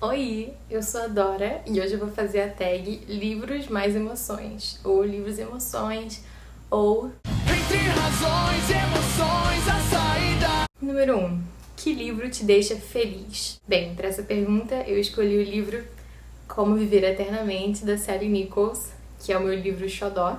Oi, eu sou a Dora e hoje eu vou fazer a tag Livros mais Emoções, ou Livros e Emoções, ou... Entre razões e emoções, a saída. Número 1. Que livro te deixa feliz? Bem, para essa pergunta eu escolhi o livro Como Viver Eternamente, da Sally Nichols, que é o meu livro xodó.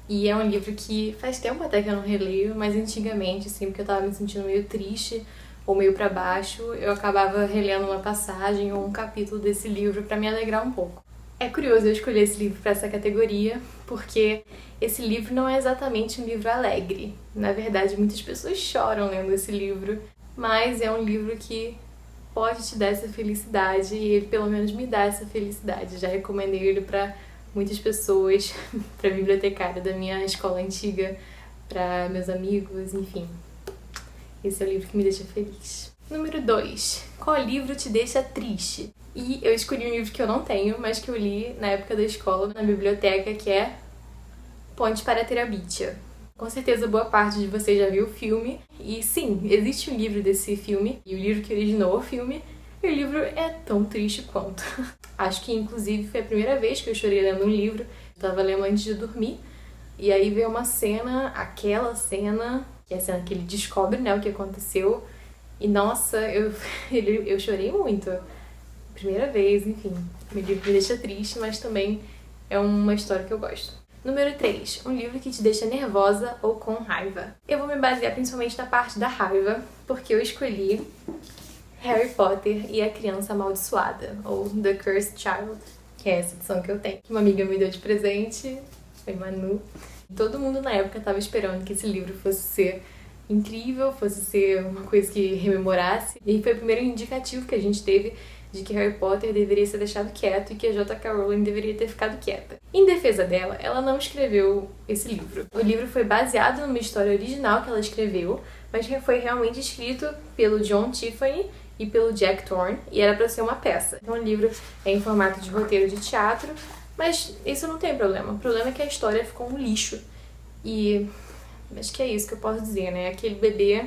E é um livro que faz tempo até que eu não releio, mas antigamente, assim, porque eu tava me sentindo meio triste ou meio pra baixo, eu acabava relendo uma passagem ou um capítulo desse livro pra me alegrar um pouco. É curioso eu escolher esse livro pra essa categoria, porque esse livro não é exatamente um livro alegre. Na verdade, muitas pessoas choram lendo esse livro, mas é um livro que pode te dar essa felicidade e ele pelo menos me dá essa felicidade. Já recomendei ele pra muitas pessoas, pra bibliotecária da minha escola antiga, pra meus amigos, enfim. Esse é o livro que me deixa feliz. Número 2. Qual livro te deixa triste? E eu escolhi um livro que eu não tenho, mas que eu li na época da escola, na biblioteca, que é Ponte para Terabithia. Com certeza boa parte de vocês já viu o filme. E sim, existe um livro desse filme, e o livro que originou o filme, e o livro é tão triste quanto. Acho que inclusive foi a primeira vez que eu chorei lendo um livro. Eu tava lendo antes de dormir, e aí veio uma cena, aquela cena, que é a cena que ele descobre, né, o que aconteceu. E nossa, eu chorei muito. Primeira vez, enfim. O livro me deixa triste, mas também é uma história que eu gosto. Número 3. Um livro que te deixa nervosa ou com raiva. Eu vou me basear principalmente na parte da raiva, porque eu escolhi Harry Potter e a Criança Amaldiçoada, ou The Cursed Child, que é essa edição que eu tenho. Uma amiga me deu de presente, foi Manu. Todo mundo na época estava esperando que esse livro fosse ser incrível, fosse ser uma coisa que rememorasse. E foi o primeiro indicativo que a gente teve de que Harry Potter deveria ser deixado quieto e que a J.K. Rowling deveria ter ficado quieta. Em defesa dela, ela não escreveu esse livro. O livro foi baseado numa história original que ela escreveu, mas foi realmente escrito pelo John Tiffany e pelo Jack Thorne, e era para ser uma peça. Então o livro é em formato de roteiro de teatro, mas isso não tem problema. O problema é que a história ficou um lixo. E acho que é isso que eu posso dizer, né? Aquele bebê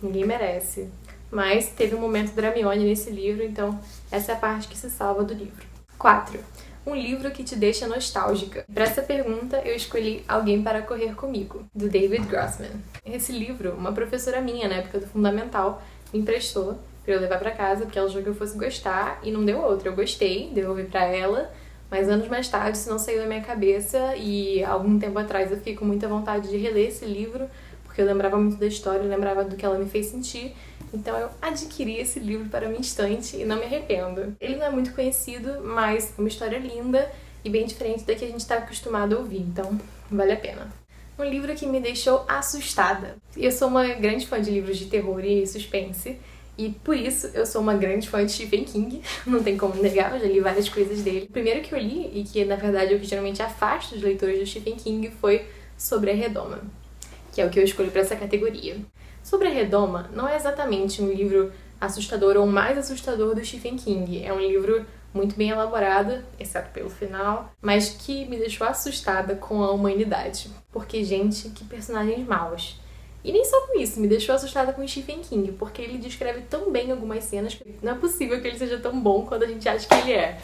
ninguém merece. Mas teve um momento da Hermione nesse livro, então essa é a parte que se salva do livro. 4. Um livro que te deixa nostálgica. Para essa pergunta, eu escolhi Alguém para Correr Comigo, do David Grossman. Esse livro, uma professora minha na época do Fundamental me emprestou para eu levar para casa, porque ela achou que eu fosse gostar, e não deu outra. Eu gostei, devolvi para ela, mas anos mais tarde isso não saiu da minha cabeça, e algum tempo atrás eu fiquei com muita vontade de reler esse livro, porque eu lembrava muito da história, eu lembrava do que ela me fez sentir. Então eu adquiri esse livro para minha estante e não me arrependo. Ele não é muito conhecido, mas é uma história linda e bem diferente da que a gente está acostumado a ouvir, então vale a pena. Um livro que me deixou assustada. Eu sou uma grande fã de livros de terror e suspense, e por isso eu sou uma grande fã de Stephen King, não tem como negar, eu já li várias coisas dele. O primeiro que eu li, e que na verdade eu que geralmente afasto os leitores do Stephen King, foi Sobre a Redoma, que é o que eu escolhi para essa categoria. Sobre a Redoma não é exatamente um livro assustador ou mais assustador do Stephen King. É um livro muito bem elaborado, exceto pelo final, mas que me deixou assustada com a humanidade. Porque, gente, que personagens maus. E nem só com isso, me deixou assustada com o Stephen King, porque ele descreve tão bem algumas cenas que não é possível que ele seja tão bom quando a gente acha que ele é.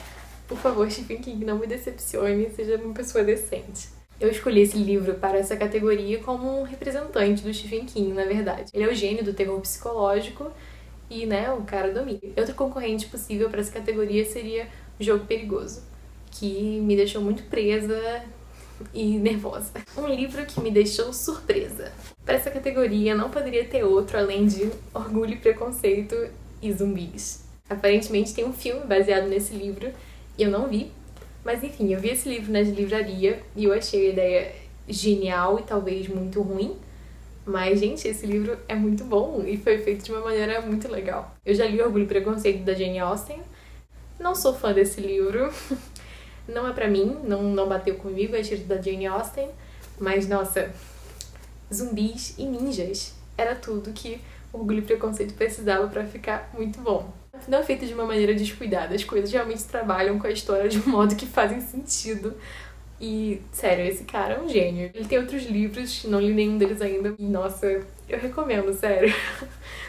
Por favor, Stephen King, não me decepcione, seja uma pessoa decente. Eu escolhi esse livro para essa categoria como um representante do Stephen King, na verdade. Ele é o gênio do terror psicológico e, né, o cara domina. Outro concorrente possível para essa categoria seria O Jogo Perigoso, que me deixou muito presa e nervosa. Um livro que me deixou surpresa. Para essa categoria não poderia ter outro além de Orgulho e Preconceito e Zumbis. Aparentemente tem um filme baseado nesse livro e eu não vi. Mas enfim, eu vi esse livro na livraria e eu achei a ideia genial e talvez muito ruim. Mas, gente, esse livro é muito bom e foi feito de uma maneira muito legal. Eu já li Orgulho e Preconceito da Jane Austen. Não sou fã desse livro. Não é pra mim, não bateu comigo, é escrito da Jane Austen. Mas, nossa, zumbis e ninjas era tudo que Orgulho e Preconceito precisava pra ficar muito bom. Não é feito de uma maneira descuidada, as coisas realmente trabalham com a história de um modo que fazem sentido. E, sério, esse cara é um gênio. Ele tem outros livros, não li nenhum deles ainda. E, nossa, eu recomendo, sério.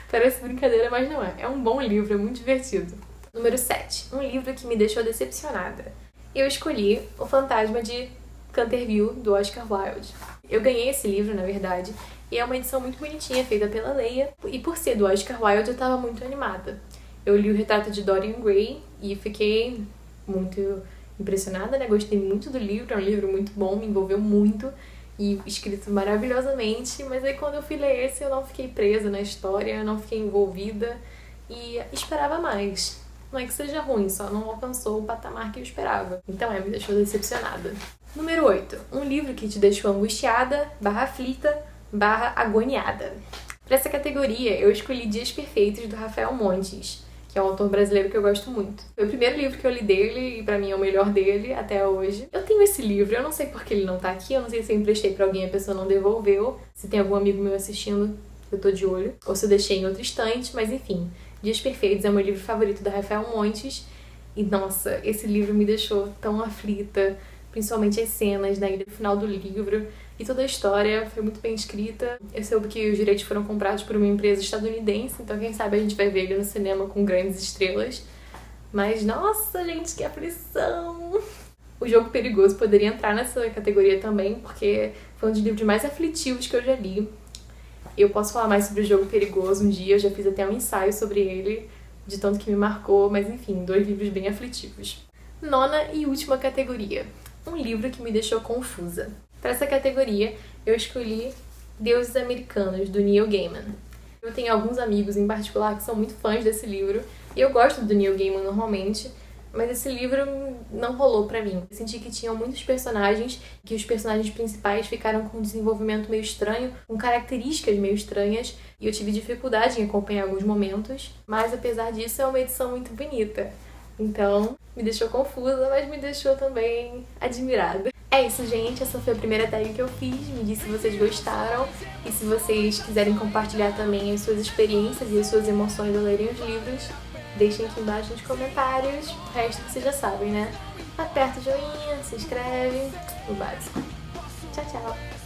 Parece brincadeira, mas não é. É um bom livro, é muito divertido. Número 7. Um livro que me deixou decepcionada. Eu escolhi O Fantasma de Canterville, do Oscar Wilde. Eu ganhei esse livro, na verdade, e é uma edição muito bonitinha, feita pela Leia. E por ser do Oscar Wilde, eu tava muito animada. Eu li o retrato de Dorian Gray e fiquei muito impressionada, né? Gostei muito do livro, é um livro muito bom, me envolveu muito e escrito maravilhosamente, mas aí quando eu fui ler esse eu não fiquei presa na história, não fiquei envolvida e esperava mais. Não é que seja ruim, só não alcançou o patamar que eu esperava. Então me deixou decepcionada. Número 8. Um livro que te deixou angustiada, /aflita, /agoniada. Para essa categoria, eu escolhi Dias Perfeitos, do Rafael Montes, que é um autor brasileiro que eu gosto muito. Foi o primeiro livro que eu li dele e pra mim é o melhor dele até hoje. Eu tenho esse livro, eu não sei porque ele não tá aqui, eu não sei se eu emprestei pra alguém e a pessoa não devolveu. Se tem algum amigo meu assistindo, eu tô de olho. Ou se eu deixei em outro estante, mas enfim. Dias Perfeitos é o meu livro favorito da Rafael Montes. E nossa, esse livro me deixou tão aflita, principalmente as cenas, né, no final do livro. E toda a história foi muito bem escrita. Eu soube que os direitos foram comprados por uma empresa estadunidense, então quem sabe a gente vai ver ele no cinema com grandes estrelas. Mas, nossa, gente, que aflição! O Jogo Perigoso poderia entrar nessa categoria também, porque foi um dos livros mais aflitivos que eu já li. Eu posso falar mais sobre o Jogo Perigoso um dia, eu já fiz até um ensaio sobre ele, de tanto que me marcou, mas enfim, 2 livros bem aflitivos. 9ª e última categoria. Um livro que me deixou confusa. Para essa categoria, eu escolhi Deuses Americanos, do Neil Gaiman. Eu tenho alguns amigos em particular que são muito fãs desse livro, e eu gosto do Neil Gaiman normalmente, mas esse livro não rolou pra mim. Eu senti que tinham muitos personagens, que os personagens principais ficaram com um desenvolvimento meio estranho, com características meio estranhas, e eu tive dificuldade em acompanhar alguns momentos, mas apesar disso é uma edição muito bonita. Então, me deixou confusa, mas me deixou também admirada. É isso, gente. Essa foi a primeira tag que eu fiz. Me diz se vocês gostaram. E se vocês quiserem compartilhar também as suas experiências e as suas emoções ao lerem os livros, deixem aqui embaixo nos comentários. O resto vocês já sabem, né? Aperta o joinha, se inscreve. O básico. Tchau, tchau.